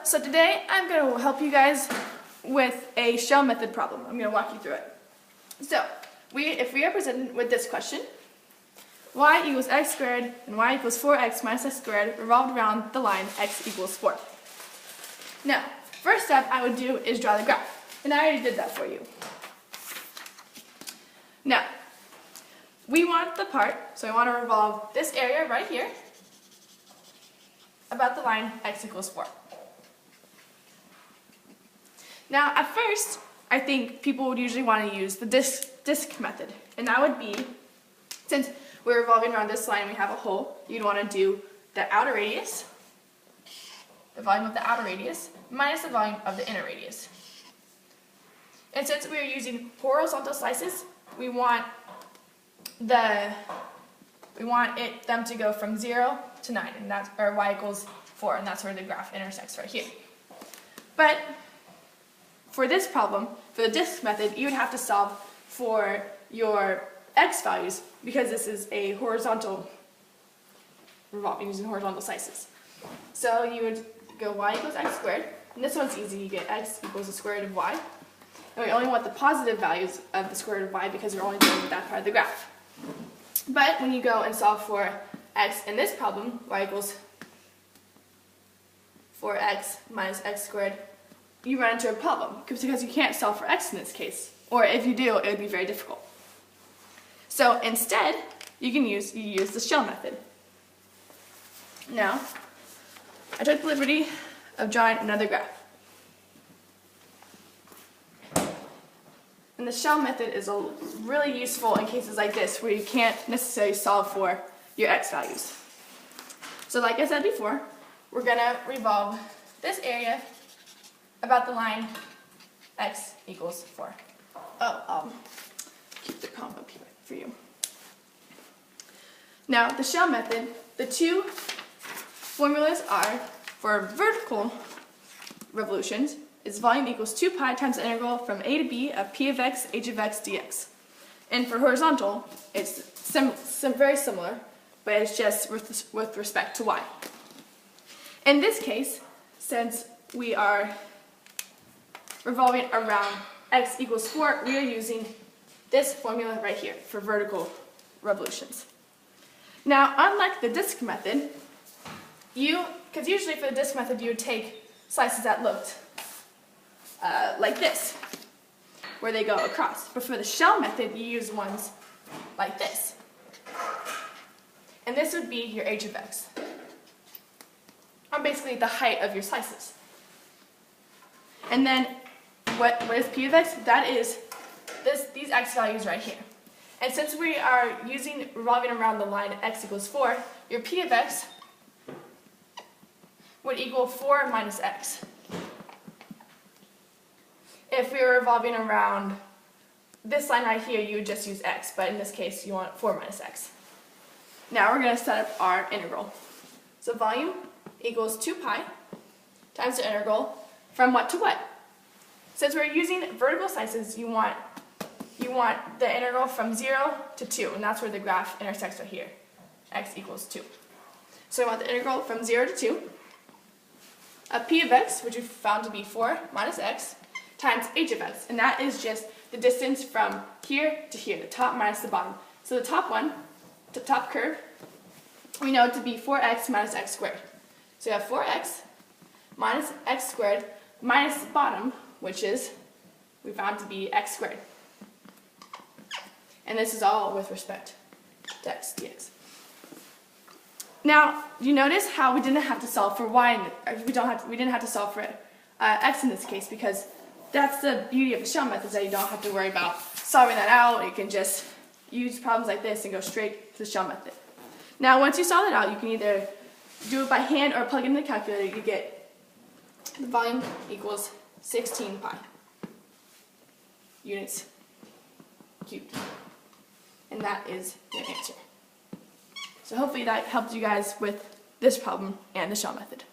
So today I'm going to help you guys with a shell method problem. I'm going to walk you through it. So, if we are presented with this question, y equals x squared and y equals 4x minus x squared revolved around the line x equals 4. Now, first step I would do is draw the graph, and I already did that for you. Now, we want the part, so I want to revolve this area right here about the line x equals 4. Now, at first, I think people would usually want to use the disk method, and that would be, since we're revolving around this line and we have a hole, you'd want to do the outer radius, the volume of the outer radius, minus the volume of the inner radius. And since we're using horizontal slices, we want them to go from 0 to 9, and that's, or y equals 4, and that's where the graph intersects right here. But for this problem, for the disk method, you would have to solve for your x values because this is a horizontal revolving using horizontal slices. So you would go y equals x squared, and this one's easy. You get x equals the square root of y. And we only want the positive values of the square root of y because we're only dealing with that part of the graph. But when you go and solve for x in this problem, y equals 4x minus x squared, you run into a problem because you can't solve for x in this case. Or if you do, it would be very difficult. So instead, you use the shell method. Now, I took the liberty of drawing another graph. And the shell method is really useful in cases like this where you can't necessarily solve for your x values. So like I said before, we're going to revolve this area about the line x equals 4. Oh, I'll keep the comma up here for you. Now, the shell method, the two formulas are for vertical revolutions is volume equals 2 pi times the integral from a to b of p of x, h of x dx. And for horizontal, it's very similar, but it's just with respect to y. In this case, since we are revolving around x equals 4, we are using this formula right here for vertical revolutions. Now, unlike the disk method, because usually for the disk method you would take slices that looked like this, where they go across. But for the shell method, you use ones like this. And this would be your h of x, or basically the height of your slices. And then what is p of x? That is these x values right here. And since we are revolving around the line x equals 4, your p of x would equal 4 minus x. If we were revolving around this line right here, you would just use x, but in this case, you want 4 minus x. Now we're going to set up our integral. So volume equals 2 pi times the integral from what to what? Since we're using vertical slices, you want the integral from 0 to 2, and that's where the graph intersects right here, x equals 2. So we want the integral from 0 to 2 of p of x, which we found to be 4 minus x, times h of x, and that is just the distance from here to here, the top minus the bottom. So the top one, the top curve, we know to be 4x minus x squared. So we have 4x minus x squared minus the bottom, which is, we found to be x squared. And this is all with respect to x dx. Now, you notice how we didn't have to solve for y, we didn't have to solve for x in this case, because that's the beauty of the shell method, is that you don't have to worry about solving that out. You can just use problems like this and go straight to the shell method. Now, once you solve that out, you can either do it by hand or plug it in the calculator. You get the volume equals 16 pi units cubed. And that is your answer. So hopefully that helped you guys with this problem and the shell method.